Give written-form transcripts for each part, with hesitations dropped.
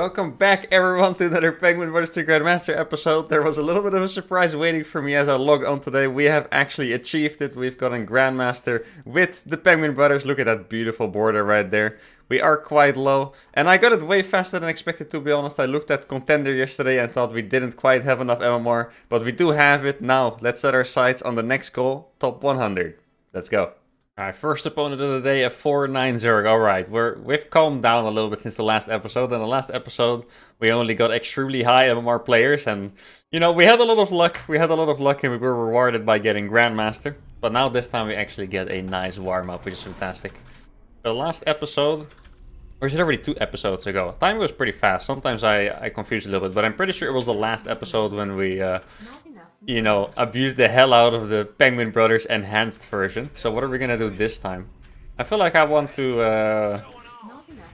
Welcome back everyone to another Penguin vs. the Grandmaster episode. There was a little bit of a surprise waiting for me as I logged on today. We have actually achieved it. We've gotten Grandmaster with the Penguin brothers. Look at that beautiful border right there. We are quite low. And I got it way faster than expected, to be honest. I looked at Contender yesterday and thought we didn't quite have enough MMR. But we do have it. Now, let's set our sights on the next goal. Top 100. Let's go. Alright, first opponent of the day, a 4-9 Zerg. Alright, we've calmed down a little bit since the last episode. In the last episode, we only got extremely high MMR players. And, you know, we had a lot of luck. And we were rewarded by getting Grandmaster. But now this time we actually get a nice warm-up, which is fantastic. The last episode, or is it already 2 episodes ago? Time goes pretty fast. Sometimes I confuse a little bit. But I'm pretty sure it was the last episode when we... you know, abuse the hell out of the Penguin Brothers enhanced version. So what are we gonna do this time? I feel like I want to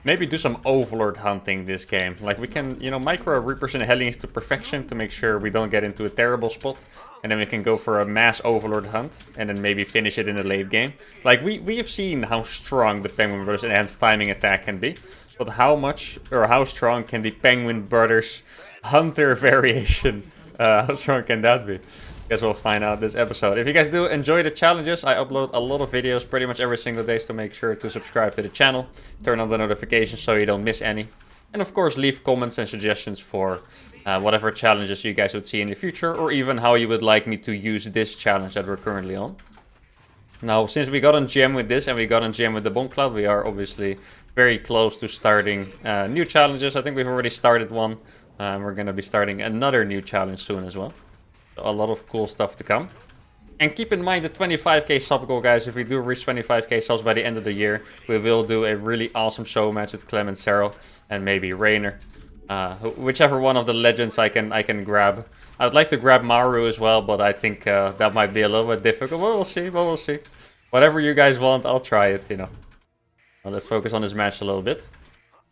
maybe do some Overlord hunting this game. Like we can, you know, micro Reapers and Hellions to perfection to make sure we don't get into a terrible spot. And then we can go for a mass Overlord hunt and then maybe finish it in the late game. Like we have seen how strong the Penguin Brothers enhanced timing attack can be. But how much or how strong can the Penguin Brothers hunter variation how strong can that be? Guess we'll find out this episode. If you guys do enjoy the challenges, I upload a lot of videos pretty much every single day, so make sure to subscribe to the channel. Turn on the notifications so you don't miss any. And of course, leave comments and suggestions for whatever challenges you guys would see in the future, or even how you would like me to use this challenge that we're currently on. Now, since we got on GM with this and we got on GM with the Bomb Cloud, we are obviously very close to starting new challenges. I think we've already started one. We're going to be starting another new challenge soon as well. So a lot of cool stuff to come. And keep in mind the 25k sub goal, guys. If we do reach 25k subs by the end of the year, we will do a really awesome show match with Clem and Cero and maybe Rainer. Whichever one of the legends I can grab. I would like to grab Maru as well, but I think that might be a little bit difficult. Well, we'll see. Whatever you guys want, I'll try it, you know. Well, let's focus on this match a little bit.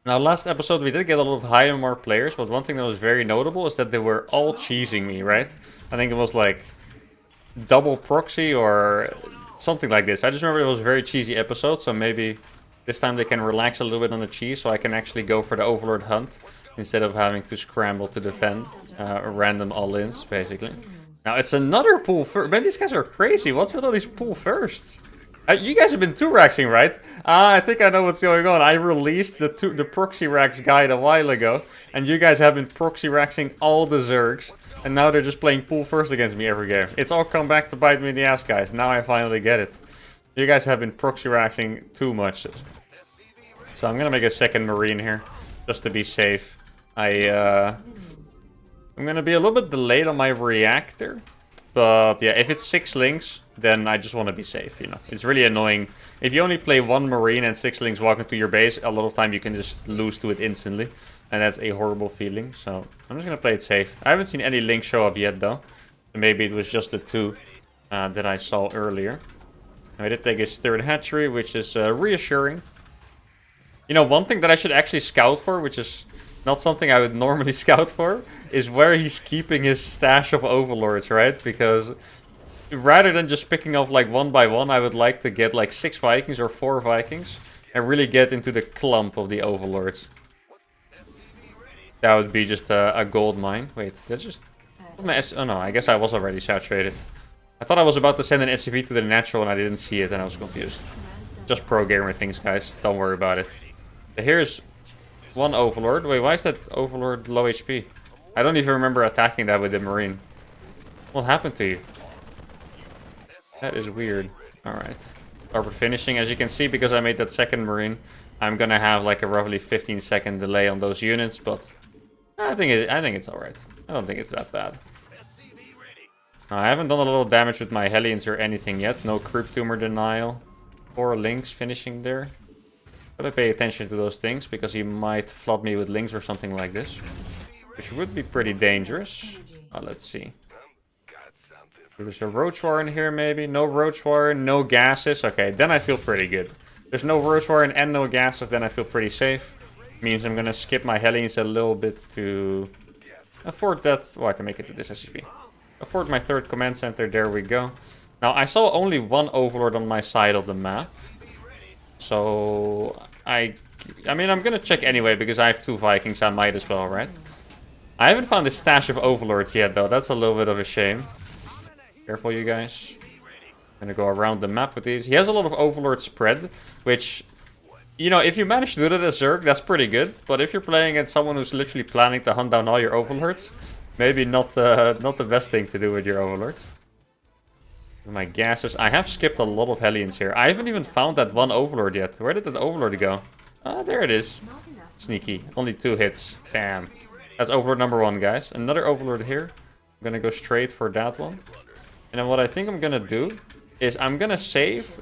Now, last episode we did get a lot of high MMR players, but one thing that was very notable is that they were all cheesing me, right? I think it was like double proxy or something like this. I just remember it was a very cheesy episode, so maybe this time they can relax a little bit on the cheese so I can actually go for the Overlord hunt instead of having to scramble to defend random all-ins, basically. Now, it's another pool first. Man, these guys are crazy. What's with all these pool firsts? You guys have been 2-raxing, right? I think I know what's going on. I released the proxy rax guide a while ago, and you guys have been proxy raxing all the Zergs, and now they're just playing pool first against me every game. It's all come back to bite me in the ass, guys. Now I finally get it. You guys have been proxy raxing too much. So I'm gonna make a second Marine here, just to be safe. I'm gonna be a little bit delayed on my reactor. But yeah, if it's 6 links, then I just want to be safe, you know. It's really annoying. If you only play 1 Marine and 6 links walk into your base, a lot of time you can just lose to it instantly. And that's a horrible feeling. So I'm just going to play it safe. I haven't seen any links show up yet, though. So maybe it was just the 2 that I saw earlier. I did take his 3rd hatchery, which is reassuring. You know, one thing that I should actually scout for, which is not something I would normally scout for, is where he's keeping his stash of Overlords, right? Because rather than just picking off like 1 by 1, I would like to get like 6 Vikings or 4 Vikings and really get into the clump of the Overlords. That would be just a gold mine. Wait, that's just... Oh no, I guess I was already saturated. I thought I was about to send an SCV to the natural and I didn't see it and I was confused. Just pro gamer things, guys. Don't worry about it. Here's 1 Overlord. Wait, why is that Overlord low HP? I don't even remember attacking that with the Marine. What happened to you? That is weird. Alright. Start with finishing. As you can see, because I made that second Marine, I'm gonna have like a roughly 15-second delay on those units, but I think it's alright. I don't think it's that bad. I haven't done a lot of damage with my Hellions or anything yet. No creep tumor denial. 4 links finishing there. Gotta pay attention to those things, because he might flood me with links or something like this. Which would be pretty dangerous. Let's see. There's a Roach Warren here, maybe. No Roach Warren, no gases. Okay, then I feel pretty good. There's no Roach Warren and no gases, then I feel pretty safe. Means I'm gonna skip my Hellions a little bit to afford that. Well, I can make it to this SCP. Afford my 3rd command center, there we go. Now, I saw only 1 Overlord on my side of the map. So, I I mean, I'm gonna check anyway, because I have 2 Vikings, I might as well, right? I haven't found the stash of Overlords yet, though. That's a little bit of a shame. Careful, you guys. I'm gonna go around the map with these. He has a lot of Overlord spread, which... You know, if you manage to do that as Zerg, that's pretty good. But if you're playing against someone who's literally planning to hunt down all your Overlords, maybe not the best thing to do with your Overlords. My gases. I have skipped a lot of Hellions here. I haven't even found that one Overlord yet. Where did that Overlord go? Ah, there it is. Sneaky. Only 2 hits. Damn. That's Overlord number 1, guys. Another Overlord here. I'm gonna go straight for that one. And then what I think I'm gonna do is I'm gonna save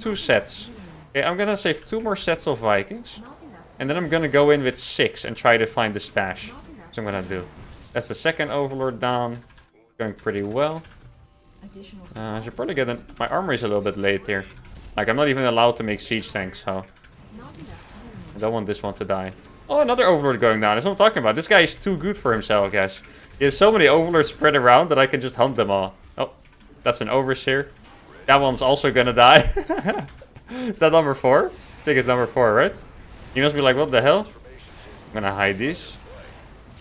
2 sets. Okay, I'm gonna save 2 more sets of Vikings. And then I'm gonna go in with 6 and try to find the stash. That's what I'm gonna do. That's the second Overlord down. Going pretty well. I should probably get my armor is a little bit late here. Like, I'm not even allowed to make siege tanks, so... I don't want this one to die. Oh, another Overlord going down. That's what I'm talking about. This guy is too good for himself, guys. He has so many Overlords spread around that I can just hunt them all. Oh, that's an Overseer. That one's also gonna die. Is that number 4? I think it's number 4, right? You must be like, what the hell? I'm gonna hide these.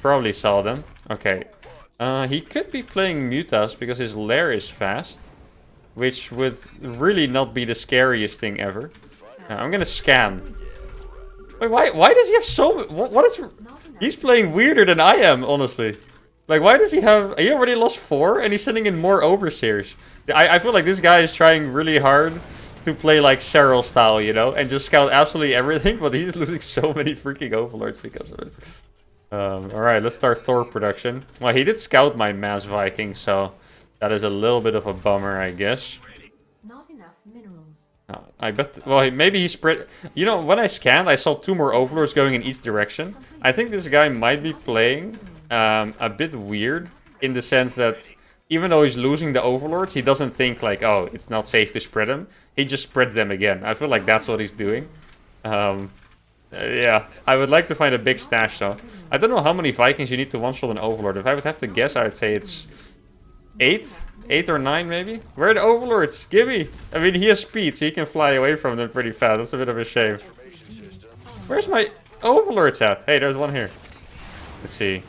Probably saw them. Okay. He could be playing Mutas because his lair is fast. Which would really not be the scariest thing ever. I'm gonna scan. Wait, why does he have so... What is... He's playing weirder than I am, honestly. Like, why does he have... He already lost 4 and he's sending in more Overseers. I feel like this guy is trying really hard to play like Serral style, you know, and just scout absolutely everything, but he's losing so many freaking Overlords because of it. Alright, let's start Thor production. Well, he did scout my mass Viking, so that is a little bit of a bummer, I guess. Not enough minerals. I bet, well, maybe he spread, you know, when I scanned, I saw 2 more Overlords going in each direction. I think this guy might be playing a bit weird in the sense that even though he's losing the Overlords, he doesn't think like, oh, it's not safe to spread them. He just spreads them again. I feel like that's what he's doing. Yeah, I would like to find a big stash though. I don't know how many Vikings you need to one-shot an Overlord. If I would have to guess, I would say it's 8? 8 or 9 maybe? Where are the Overlords? Gimme! I mean, he has speed, so he can fly away from them pretty fast. That's a bit of a shame. Where's my Overlords at? Hey, there's one here. Let's see.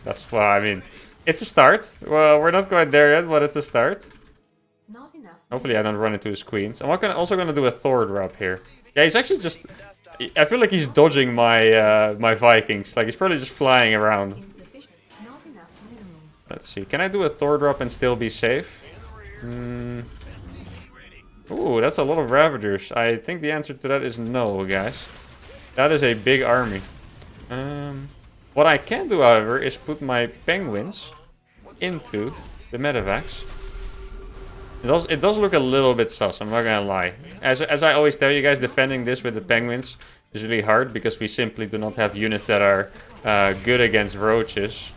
That's, well, I mean, it's a start. Well, we're not quite there yet, but it's a start. Not enough. Hopefully I don't run into his queens. I'm also gonna do a Thor drop here. Yeah, he's actually just... I feel like he's dodging my my Vikings. Like, he's probably just flying around. Insufficient. Not enough minerals. Let's see. Can I do a Thor drop and still be safe? Ooh, that's a lot of Ravagers. I think the answer to that is no, guys. That is a big army. What I can do, however, is put my Penguins into the medevacs. It does look a little bit sus, I'm not gonna lie. As I always tell you guys, defending this with the Penguins is really hard because we simply do not have units that are good against roaches.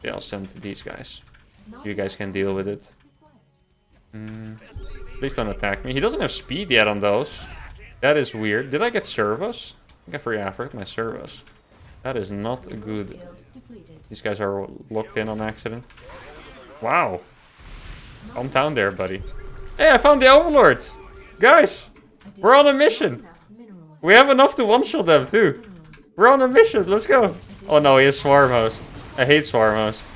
Yeah, I'll send these guys. You guys can deal with it. Please don't attack me. He doesn't have speed yet on those. That is weird. Did I get servos? I forgot my servos. That is not good. These guys are locked in on accident. Wow. Calm down there, buddy. Hey, I found the Overlords! Guys! We're on a mission! We have enough to one-shot them, too. We're on a mission, let's go! Oh no, he has Swarm Host. I hate Swarm Host.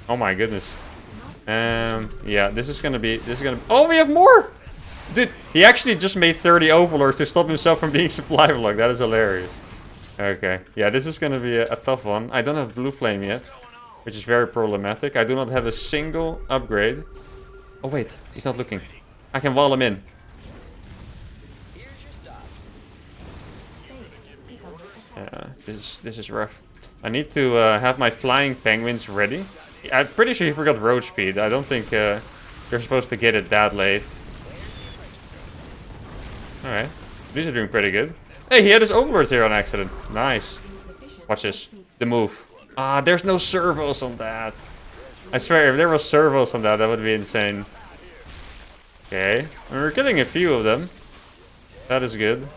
Oh my goodness. Yeah, this is gonna be... Oh, we have more! Dude, he actually just made 30 Overlords to stop himself from being supply blocked. That is hilarious. Okay, yeah, this is gonna be a tough one. I don't have Blue Flame yet, which is very problematic. I do not have a single upgrade. Oh wait, he's not looking. I can wall him in. This is rough. I need to have my flying penguins ready. I'm pretty sure he forgot road speed. I don't think you're supposed to get it that late. Alright, these are doing pretty good. Hey, he had his Overlords here on accident. Nice. Watch this. The move. Ah, there's no servos on that. I swear, if there was servos on that, that would be insane. Okay. And we're killing a few of them. That is good.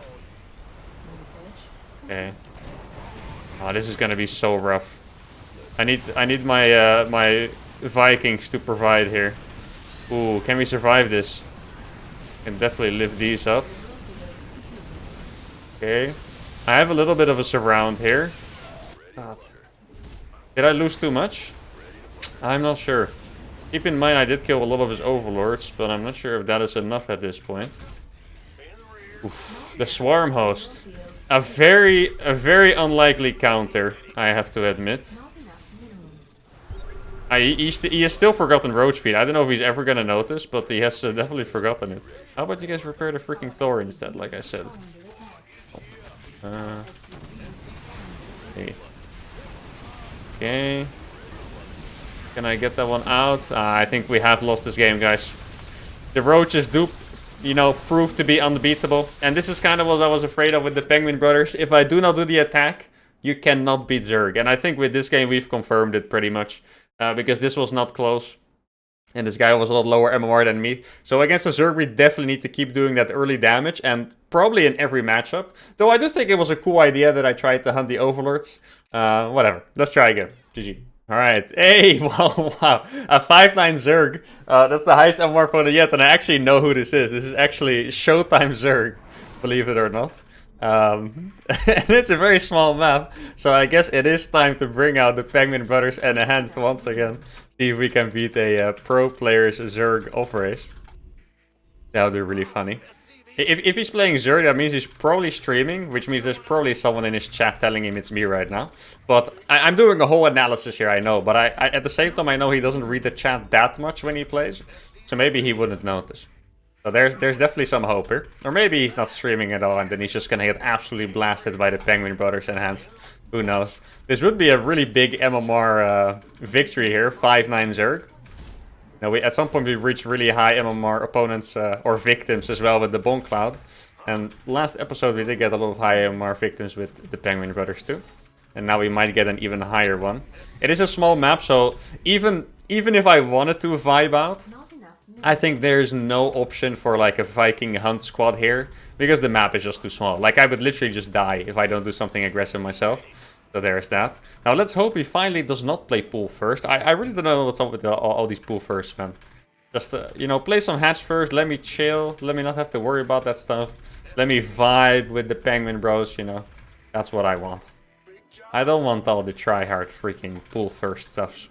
Okay. Oh, this is gonna be so rough. I need my my Vikings to provide here. Ooh, can we survive this? Can definitely lift these up. Okay. I have a little bit of a surround here. God. Did I lose too much? I'm not sure. Keep in mind I did kill a lot of his overlords, but I'm not sure if that is enough at this point. Oof. The swarm host. A very unlikely counter, I have to admit. Not enough minerals. He has still forgotten road speed. I don't know if he's ever gonna notice, but he has definitely forgotten it. How about you guys repair the freaking Thor instead, like I said? Okay. Okay. Can I get that one out? I think we have lost this game, guys. The roaches do, you know, prove to be unbeatable. And this is kind of what I was afraid of with the Penguin Brothers. If I do not do the attack, you cannot beat Zerg. And I think with this game, we've confirmed it pretty much. Because this was not close. And this guy was a lot lower MMR than me. So against the Zerg, we definitely need to keep doing that early damage. And probably in every matchup. Though I do think it was a cool idea that I tried to hunt the Overlords. Whatever. Let's try again. GG. Alright. Hey! Wow, wow. A 5-9 Zerg. That's the highest MMR opponent yet. And I actually know who this is. This is actually Showtime Zerg. Believe it or not. And it's a very small map. So I guess it is time to bring out the Penguin Brothers and Enhanced once again. See if we can beat a pro player's Zerg off race. That would be really funny. If he's playing Zerg, that means he's probably streaming, which means there's probably someone in his chat telling him it's me right now. But I'm doing a whole analysis here, I know. But I at the same time, I know he doesn't read the chat that much when he plays. So maybe he wouldn't notice. So there's definitely some hope here. Or maybe he's not streaming at all and then he's just gonna get absolutely blasted by the Penguin Brothers Enhanced. Who knows? This would be a really big MMR victory here, 5-9 Zerg. Now at some point we reached really high MMR opponents or victims as well with the Bomb Cloud. And last episode we did get a lot of high MMR victims with the Penguin Brothers too. And now we might get an even higher one. It is a small map, so even if I wanted to vibe out, I think there's no option for like a Viking hunt squad here. Because the map is just too small. Like I would literally just die if I don't do something aggressive myself. So there's that. Now let's hope he finally does not play pool first. I really don't know what's up with all these pool first, man. Just, you know, play some hatch first. Let me chill. Let me not have to worry about that stuff. Let me vibe with the Penguin Bros, you know. That's what I want. I don't want all the try-hard freaking pool first stuffs.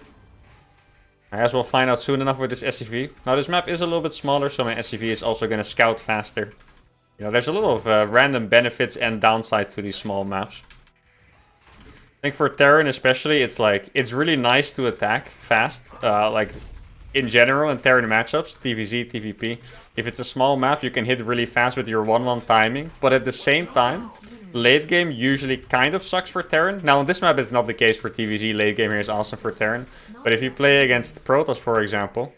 I guess we'll find out soon enough with this SCV. Now this map is a little bit smaller, so my SCV is also going to scout faster. You know, there's a lot of random benefits and downsides to these small maps. I think for Terran especially, it's like, it's really nice to attack fast. Like, in general, in Terran matchups, TVZ, TVP. If it's a small map, you can hit really fast with your 1-1 timing. But at the same time, late game usually kind of sucks for Terran. Now, on this map, it's not the case for TVZ. Late game here is awesome for Terran. But if you play against Protoss, for example,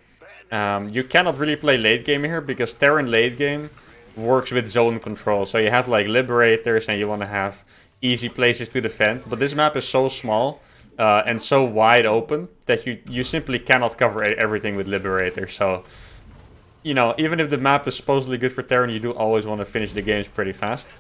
you cannot really play late game here because Terran late game works with zone control. So you have like liberators and you want to have easy places to defend. But this map is so small and so wide open that you simply cannot cover everything with liberators. So, you know, even if the map is supposedly good for Terran, you do always want to finish the games pretty fast.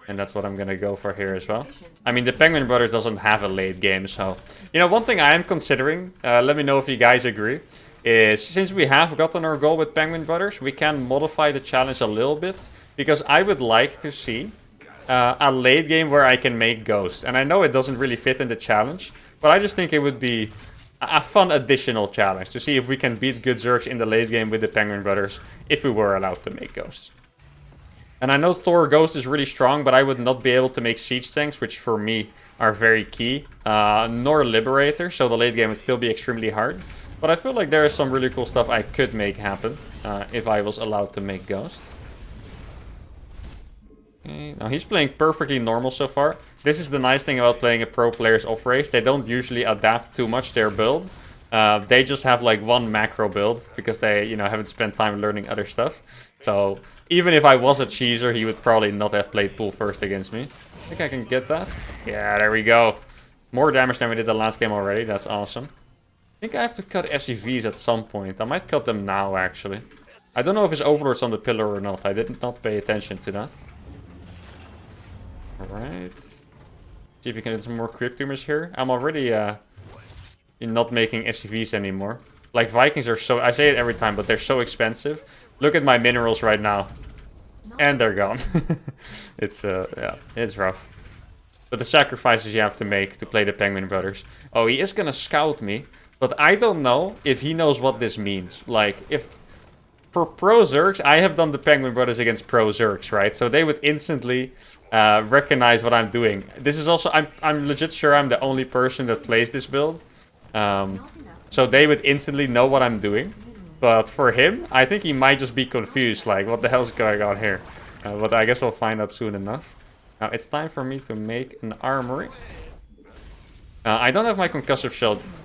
And that's what I'm going to go for here as well. I mean, the Penguin Brothers doesn't have a late game, so... You know, one thing I am considering, let me know if you guys agree, is since we have gotten our goal with Penguin Brothers, we can modify the challenge a little bit. Because I would like to see a late game where I can make ghosts. And I know it doesn't really fit in the challenge, but I just think it would be a fun additional challenge to see if we can beat good Zergs in the late game with the Penguin Brothers if we were allowed to make ghosts. And I know Thor Ghost is really strong, but I would not be able to make siege tanks, which for me are very key. Nor Liberator, so the late game would still be extremely hard. But I feel like there is some really cool stuff I could make happen if I was allowed to make Ghost. Okay, now he's playing perfectly normal so far. This is the nice thing about playing a pro player's off race. They don't usually adapt too much their build. They just have like one macro build because they, you know, haven't spent time learning other stuff. So even if I was a cheeser, he would probably not have played pool first against me. I think I can get that. Yeah, there we go. More damage than we did the last game already. That's awesome. I think I have to cut SCVs at some point. I might cut them now, actually. I don't know if his Overlord's on the pillar or not. I did not pay attention to that. Alright. See if we can get some more Crypt Tumors here. I'm already not making SCVs anymore. Like, Vikings are so... I say it every time, but they're so expensive. Look at my minerals right now. And they're gone. It's, yeah, it's rough. But the sacrifices you have to make to play the Penguin Brothers. Oh, he is gonna scout me. But I don't know if he knows what this means. Like, if... For Pro Zergs, I have done the Penguin Brothers against Pro Zergs, right? So they would instantly recognize what I'm doing. This is also... I'm legit sure I'm the only person that plays this build. So they would instantly know what I'm doing. But for him, I think he might just be confused. Like, what the hell's going on here? But I guess we'll find out soon enough. Now, it's time for me to make an armory. I don't have my concussive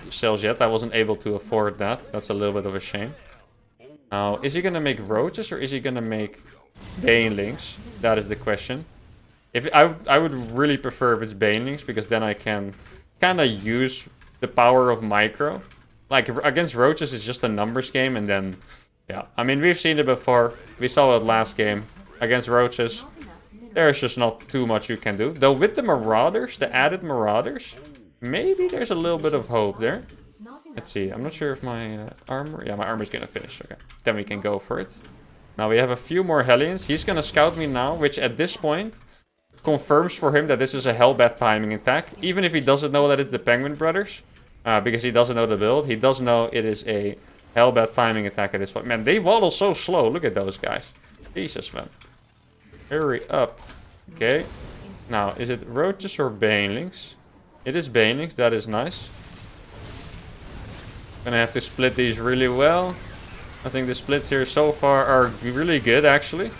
shells yet. I wasn't able to afford that. That's a little bit of a shame. Now, is he going to make roaches or is he going to make banelings? That is the question. If I would really prefer if it's banelings, because then I can kind of use the power of micro. Like, against roaches, it's just a numbers game, and then, yeah. I mean, we've seen it before. We saw it last game. Against roaches, there's just not too much you can do. Though with the marauders, the added marauders, maybe there's a little bit of hope there. Let's see. I'm not sure if my armor... Yeah, my armor's gonna finish. Okay. Then we can go for it. Now, we have a few more Hellions. He's gonna scout me now, which at this point confirms for him that this is a Hellbat timing attack. Even if he doesn't know that it's the Penguin Brothers. Because he doesn't know the build. He does know it is a Hellbat timing attack at this point. Man, they waddle so slow. Look at those guys. Jesus, man. Hurry up. Okay. Now, is it roaches or banelings? It is banelings. That is nice. Gonna have to split these really well. I think the splits here so far are really good, actually.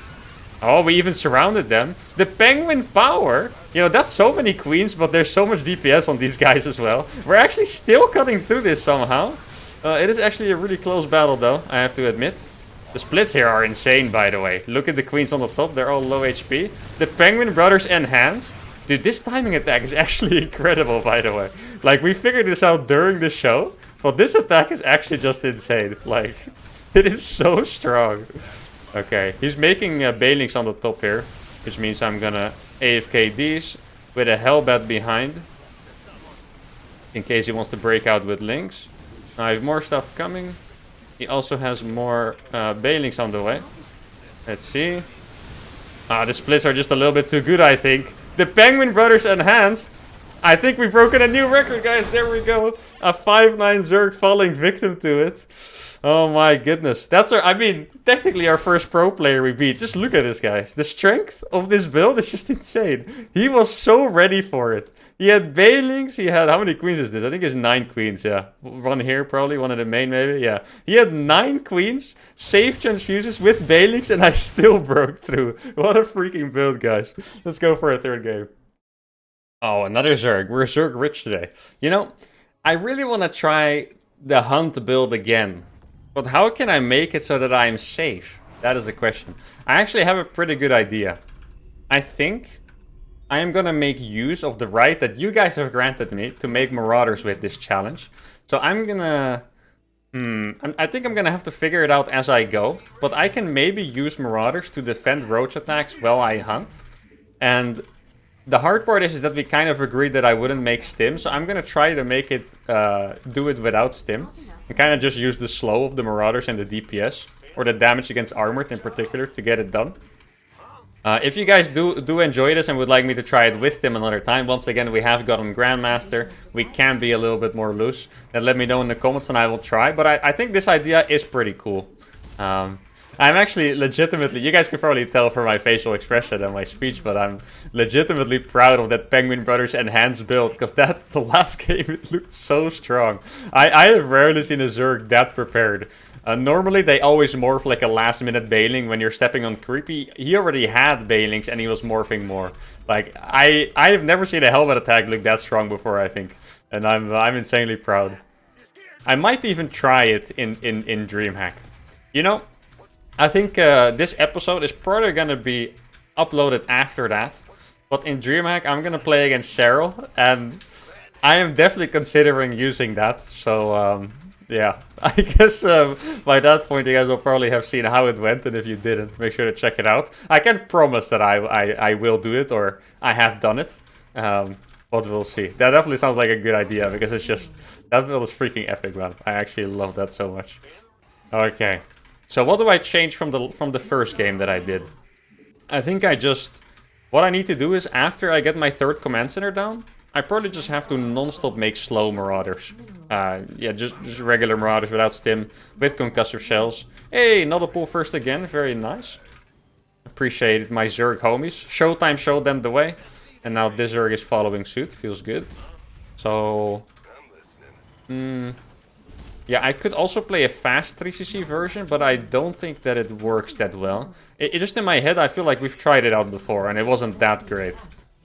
Oh, we even surrounded them. The Penguin Power. You know, that's so many queens, but there's so much DPS on these guys as well. We're actually still cutting through this somehow. It is actually a really close battle, though, I have to admit. The splits here are insane, by the way. Look at the queens on the top. They're all low HP. The Penguin Brothers Enhanced. Dude, this timing attack is actually incredible, by the way. Like, we figured this out during the show. But this attack is actually just insane. Like, it is so strong. Okay, he's making banelings on the top here. Which means I'm gonna AFK these with a Hellbat behind. In case he wants to break out with links. Now I have more stuff coming. He also has more banelings on the way. Let's see. The splits are just a little bit too good, I think. The Penguin Brothers Enhanced. I think we've broken a new record, guys. There we go. A 5-9 Zerg falling victim to it. Oh my goodness. That's our, I mean, technically our first pro player we beat. Just look at this, guys. The strength of this build is just insane. He was so ready for it. He had banelings. He had, how many queens is this? I think it's 9 queens, yeah. One here probably, one in the main maybe, yeah. He had 9 queens, safe transfuses with banelings, and I still broke through. What a freaking build, guys. Let's go for a third game. Oh, another Zerg. We're Zerg rich today. You know, I really want to try the hunt build again. But how can I make it so that I'm safe? That is the question. I actually have a pretty good idea. I think I am going to make use of the right that you guys have granted me to make Marauders with this challenge. So I'm going to... I think I'm going to have to figure it out as I go. But I can maybe use Marauders to defend roach attacks while I hunt. And the hard part is that we kind of agreed that I wouldn't make stim. So I'm going to try to make it, do it without stim. And kind of just use the slow of the Marauders and the DPS. Or the damage against armored in particular to get it done. If you guys do enjoy this and would like me to try it with Stim another time, once again, we have gotten Grandmaster. We can be a little bit more loose. Then let me know in the comments and I will try. But I think this idea is pretty cool. I'm actually legitimately, you guys can probably tell from my facial expression and my speech, but I'm legitimately proud of that Penguin Brothers Enhanced build. Because the last game, it looked so strong. I have rarely seen a Zerg that prepared. Normally, they always morph like a last-minute Bailing when you're stepping on creepy. He already had Bailings and he was morphing more. Like, I have never seen a Helmet attack look that strong before, I think. And I'm insanely proud. I might even try it in DreamHack. You know, I think this episode is probably going to be uploaded after that. But in DreamHack, I'm going to play against Cheryl. And I am definitely considering using that. So, yeah, I guess by that point you guys will probably have seen how it went, and if you didn't, make sure to check it out. I can't promise that I will do it, or I have done it, but we'll see. That definitely sounds like a good idea, because it's just That build is freaking epic, man. I actually love that so much. Okay. So what do I change from the first game that I did? I think what I need to do is after I get my third command center down, I probably just have to non-stop make slow marauders. Yeah, just regular marauders without stim, with concussive shells. Hey, another pull first again, very nice. Appreciated my Zerg homies. Showtime showed them the way. And now this Zerg is following suit, feels good. So... yeah, I could also play a fast 3cc version, but I don't think that it works that well. It just in my head, I feel like we've tried it out before, and it wasn't that great.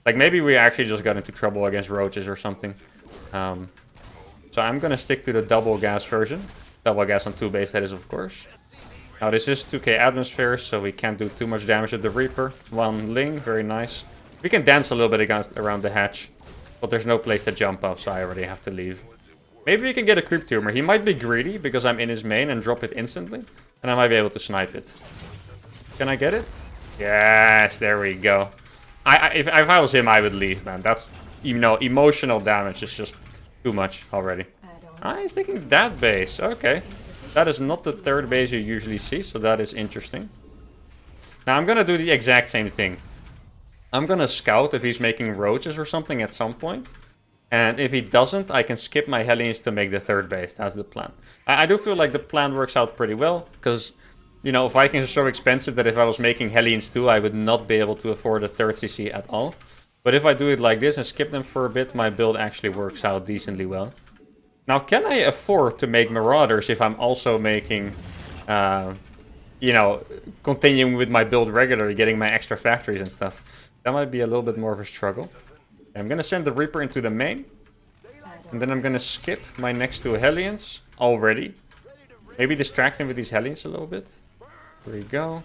Like, maybe we actually just got into trouble against roaches or something. So I'm gonna stick to the double gas version. Double gas on 2 base, that is, of course. Now, this is 2k atmospheres, so we can't do too much damage with the Reaper. 1 Ling, very nice. We can dance a little bit around the hatch, but there's no place to jump up, so I already have to leave. Maybe we can get a creep tumor. He might be greedy because I'm in his main and drop it instantly. And I might be able to snipe it. Can I get it? Yes, there we go. If I was him, I would leave, man. That's, you know, emotional damage is just too much already. He's taking that base. Okay. That is not the third base you usually see, so that is interesting. Now I'm gonna do the exact same thing. I'm gonna scout if he's making roaches or something at some point. And if he doesn't, I can skip my Hellions to make the third base. That's the plan. I do feel like the plan works out pretty well. Because, you know, Vikings are so expensive that if I was making Hellions too, I would not be able to afford a third CC at all. But if I do it like this and skip them for a bit, my build actually works out decently well. Now, can I afford to make Marauders if I'm also making, you know, continuing with my build regularly, getting my extra factories and stuff? That might be a little bit more of a struggle. I'm gonna send the Reaper into the main. And then I'm gonna skip my next 2 Hellions already. Maybe distract him with these Hellions a little bit. There we go.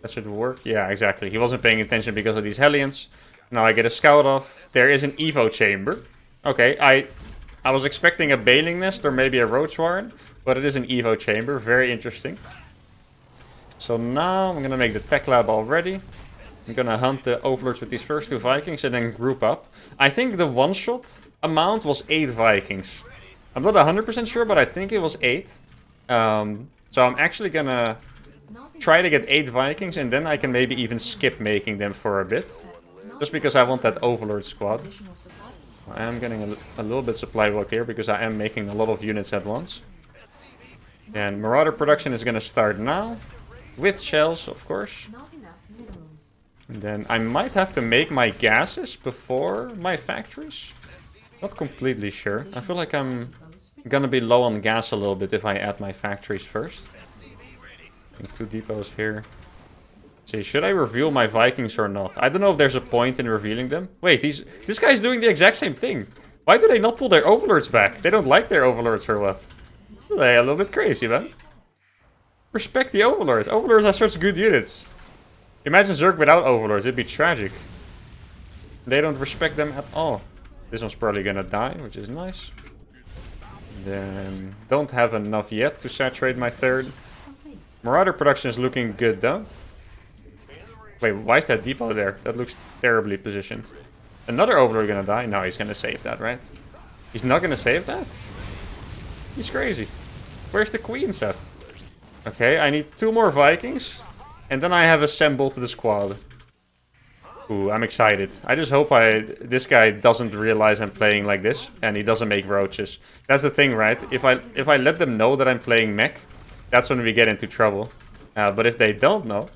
That should work. Yeah, exactly. He wasn't paying attention because of these Hellions. Now I get a scout off. There is an Evo chamber. Okay, I was expecting a Baling Nest or maybe a Roach Warren. But it is an Evo chamber. Very interesting. So now I'm gonna make the tech lab already. I'm gonna hunt the overlords with these first 2 Vikings and then group up. I think the one-shot amount was 8 Vikings. I'm not 100% sure, but I think it was 8. So I'm actually gonna try to get 8 Vikings and then I can maybe even skip making them for a bit. Just because I want that overlord squad. I am getting a little bit supply block here because I am making a lot of units at once. And Marauder production is gonna start now. With shells, of course. And then I might have to make my gases before my factories. Not completely sure. I feel like I'm gonna be low on gas a little bit if I add my factories first. I think 2 depots here. See, should I reveal my Vikings or not? I don't know if there's a point in revealing them. Wait, this guy's doing the exact same thing. Why do they not pull their overlords back? They don't like their overlords or what? They're a little bit crazy, man. Respect the overlords. Overlords are such good units. Imagine Zerg without overlords, it'd be tragic. They don't respect them at all. This one's probably gonna die, which is nice. Then don't have enough yet to saturate my third. Marauder production is looking good though. Wait, why is that depot there? That looks terribly positioned. Another overlord gonna die? No, he's gonna save that, right? He's not gonna save that? He's crazy. Where's the queen set? Okay, I need 2 more Vikings. And then I have assembled the squad. Ooh, I'm excited. I just hope this guy doesn't realize I'm playing like this. And he doesn't make roaches. That's the thing, right? If I let them know that I'm playing mech, that's when we get into trouble. But if they don't know,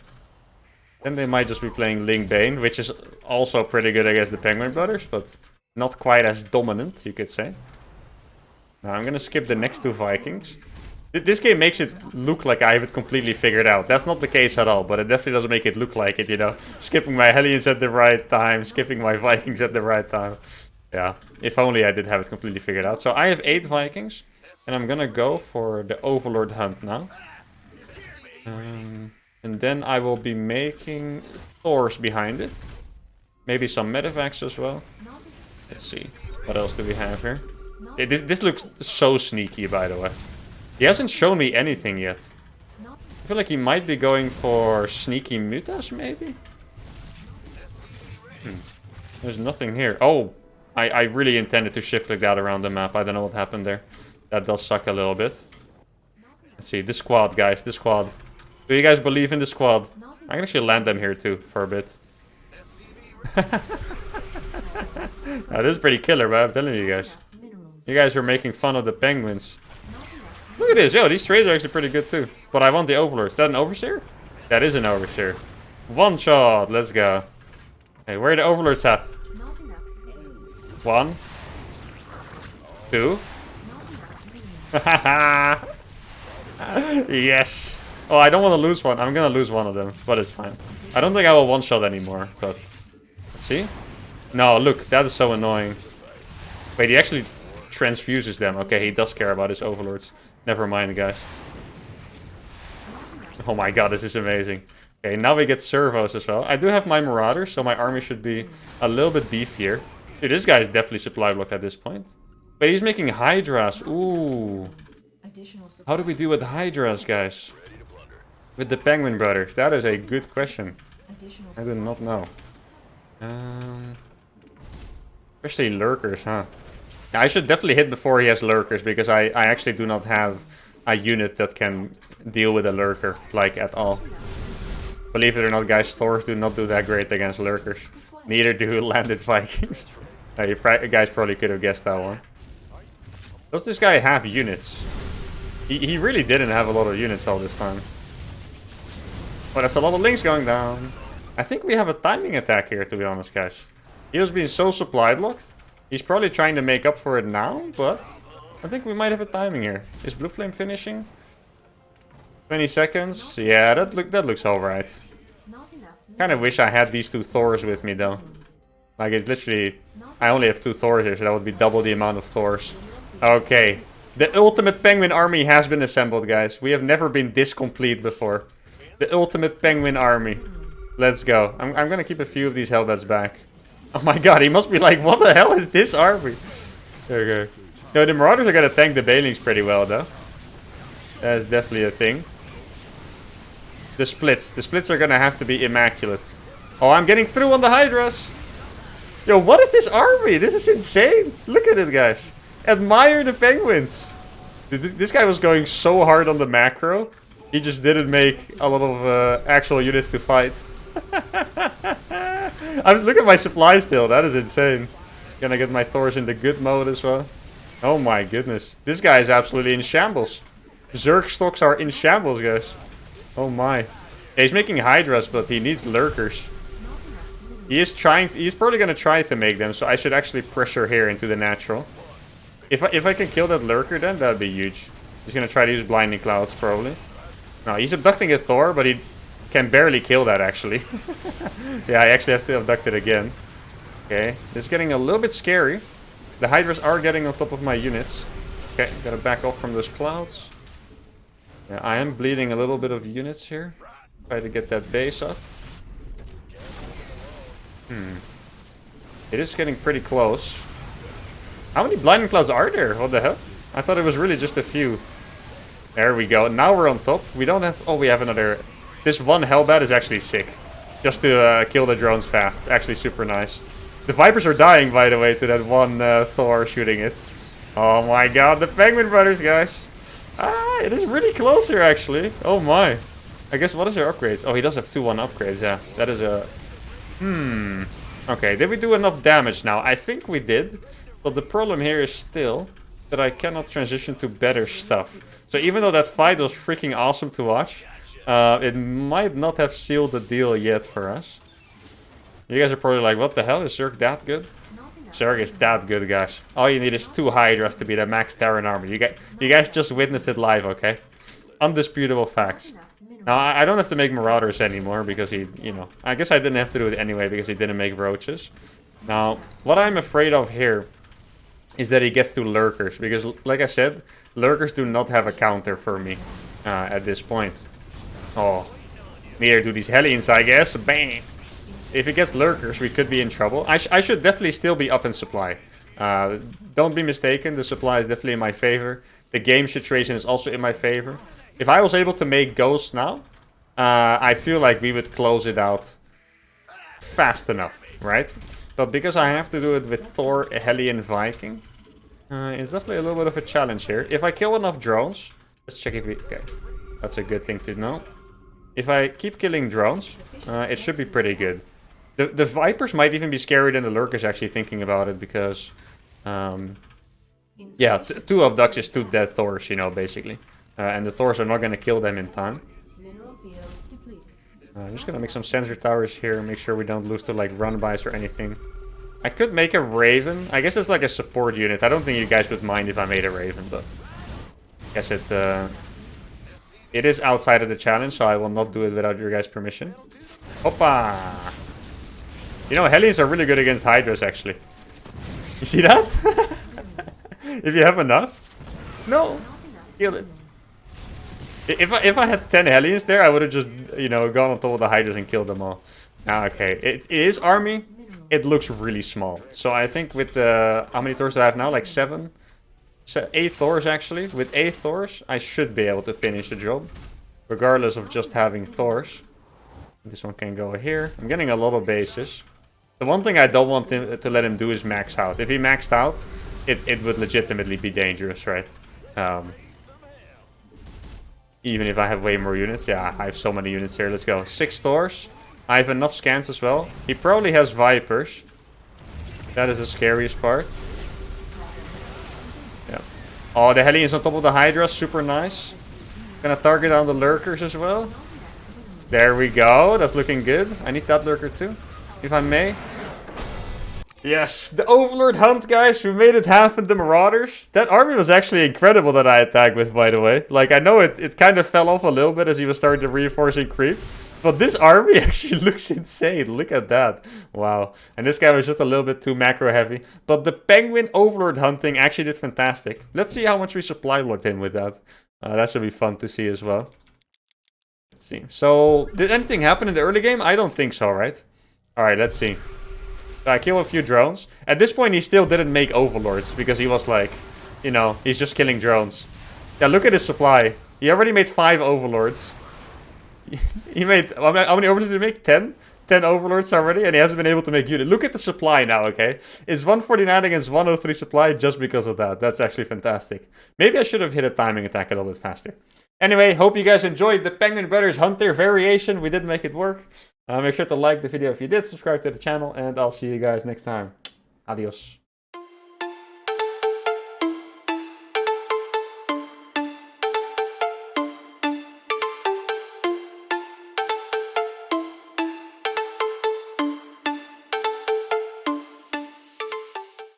then they might just be playing Ling Bane, which is also pretty good against the Penguin Brothers, but not quite as dominant, you could say. Now I'm gonna skip the next 2 Vikings. This game makes it look like I have it completely figured out. That's not the case at all, but it definitely doesn't make it look like it, you know. Skipping my Hellions at the right time, skipping my Vikings at the right time. Yeah, if only I did have it completely figured out. So I have 8 Vikings, and I'm gonna go for the Overlord hunt now. And then I will be making Thors behind it. Maybe some Medivacs as well. Let's see, what else do we have here? This looks so sneaky, by the way. He hasn't shown me anything yet. I feel like he might be going for sneaky mutas, maybe? There's nothing here. Oh, I really intended to shift like that around the map. I don't know what happened there. That does suck a little bit. Let's see, this squad, guys, this squad. Do you guys believe in the squad? I can actually land them here too, for a bit. That is pretty killer, but I'm telling you guys. You guys are making fun of the penguins. Look at this, yo, these trades are actually pretty good too. But I want the overlords. Is that an overseer? That is an overseer. One shot, let's go. Hey, where are the overlords at? 1, 2. Yes. Oh, I don't want to lose one. I'm gonna lose one of them, but it's fine. I don't think I will one-shot anymore, but... Let's see. No, look, that is so annoying. Wait, he actually transfuses them. Okay, he does care about his overlords. Never mind, guys. Oh my god, this is amazing. Okay, now we get servos as well. I do have my marauders, so my army should be a little bit beefier. Dude, this guy is definitely supply block at this point. But he's making hydras. Ooh. How do we do with hydras, guys? With the penguin brothers? That is a good question. I do not know. Especially lurkers, huh? Yeah, I should definitely hit before he has lurkers, because I actually do not have a unit that can deal with a lurker, like, at all. Believe it or not, guys, Thors do not do that great against lurkers. Neither do landed Vikings. You guys probably could have guessed that one. Does this guy have units? He really didn't have a lot of units all this time. But that's a lot of links going down. I think we have a timing attack here, to be honest, guys. He was being so supply blocked. He's probably trying to make up for it now, but I think we might have a timing here. Is Blue Flame finishing? 20 seconds? Yeah, that looks alright. Kind of wish I had these 2 Thors with me, though. Like, it's literally... I only have 2 Thors here, so that would be double the amount of Thors. Okay. The ultimate penguin army has been assembled, guys. We have never been this complete before. The ultimate penguin army. Let's go. I'm gonna keep a few of these Hellbats back. Oh my god, he must be like, what the hell is this army? Okay. No, the Marauders are gonna tank the Banelings pretty well, though. That is definitely a thing. The splits. The splits are gonna have to be immaculate. Oh, I'm getting through on the Hydras. Yo, what is this army? This is insane. Look at it, guys. Admire the penguins. This guy was going so hard on the macro. He just didn't make a lot of actual units to fight. I was looking at my supply still. That is insane. Gonna get my Thors in the good mode as well. Oh my goodness. This guy is absolutely in shambles. Zerg stocks are in shambles, guys. Oh my. Yeah, he's making Hydras, but he needs lurkers. He's probably gonna try to make them, so I should actually pressure here into the natural. If I can kill that lurker, then that'd be huge. He's gonna try to use Blinding Clouds, probably. No, he's abducting a Thor, but he can barely kill that, actually. Yeah, I actually have to abduct it again. Okay, this is getting a little bit scary. The Hydras are getting on top of my units. Okay, gotta back off from those clouds. Yeah, I am bleeding a little bit of units here. Try to get that base up. It is getting pretty close. How many Blinding Clouds are there? What the hell? I thought it was really just a few. There we go. Now we're on top. We don't have... Oh, we have another... This one Hellbat is actually sick. Just to kill the drones fast. Actually super nice. The Vipers are dying, by the way, to that one Thor shooting it. Oh my god, the Penguin Brothers, guys. Ah, it is really close here, actually. Oh my. I guess, what is their upgrades? Oh, he does have 2-1 upgrades, yeah. That is a... Okay, did we do enough damage now? I think we did. But the problem here is still that I cannot transition to better stuff. So even though that fight was freaking awesome to watch, it might not have sealed the deal yet for us. You guys are probably like, what the hell? Is Zerg that good? Zerg is that good, guys. All you need is 2 Hydras to be the max Terran army. You guys just witnessed it live, okay? Undisputable facts. Now, I don't have to make Marauders anymore because he, you know... I guess I didn't have to do it anyway because he didn't make Roaches. Now, what I'm afraid of here is that he gets to Lurkers. Because, like I said, Lurkers do not have a counter for me at this point. Oh, neither do these Hellions, I guess. Bang! If he gets Lurkers, we could be in trouble. I should definitely still be up in supply. Don't be mistaken, the supply is definitely in my favor. The game situation is also in my favor. If I was able to make Ghosts now, I feel like we would close it out fast enough, right? But because I have to do it with Thor, Hellion, Viking, it's definitely a little bit of a challenge here. If I kill enough drones, let's check if we... Okay, that's a good thing to know. If I keep killing drones, it should be pretty good. The Vipers might even be scarier than the Lurkers, actually, thinking about it, because... yeah, 2 Abducts is 2 dead Thors, you know, basically. And the Thors are not going to kill them in time. Mineral field depleted. I'm just going to make some sensor towers here, make sure we don't lose to, like, run-bys or anything. I could make a Raven. I guess it's like a support unit. I don't think you guys would mind if I made a Raven, but... I guess it is outside of the challenge, so I will not do it without your guys' permission. Hoppa! You know, Hellions are really good against Hydras, actually. You see that? If you have enough. No! Kill it. If I had 10 Hellions there, I would have just, you know, gone on top of the Hydras and killed them all. Ah, okay. It is army. It looks really small. So I think with the... How many Thors do I have now? Like 7? 8 Thors, actually. With 8 Thors, I should be able to finish the job. Regardless of just having Thors. This one can go here. I'm getting a lot of bases. The one thing I don't want him to let him do is max out. If he maxed out, it would legitimately be dangerous, right? Even if I have way more units. Yeah, I have so many units here. Let's go. 6 Thors. I have enough scans as well. He probably has Vipers. That is the scariest part. Yeah. Oh, the Hellions on top of the Hydra. Super nice. Gonna target down the Lurkers as well. There we go. That's looking good. I need that Lurker too, if I may. Yes, the Overlord hunt, guys. We made it happen, the Marauders. That army was actually incredible that I attacked with, by the way. Like, I know it kind of fell off a little bit as he was starting to reinforcing creep. But this army actually looks insane. Look at that. Wow. And this guy was just a little bit too macro heavy. But the Penguin Overlord hunting actually did fantastic. Let's see how much we supply blocked him with that. That should be fun to see as well. Let's see. So, did anything happen in the early game? I don't think so, right? Alright, let's see. I kill a few drones. At this point, he still didn't make Overlords. Because he was like, you know, he's just killing drones. Yeah, look at his supply. He already made 5 Overlords. He made, how many Overlords did he make? 10? 10 Overlords already, and he hasn't been able to make unit. Look at the supply now, okay? It's 149 against 103 supply just because of that. That's actually fantastic. Maybe I should have hit a timing attack a little bit faster. Anyway, hope you guys enjoyed the Penguin Brothers Hunter variation. We did make it work. Make sure to like the video if you did, subscribe to the channel, and I'll see you guys next time. Adios.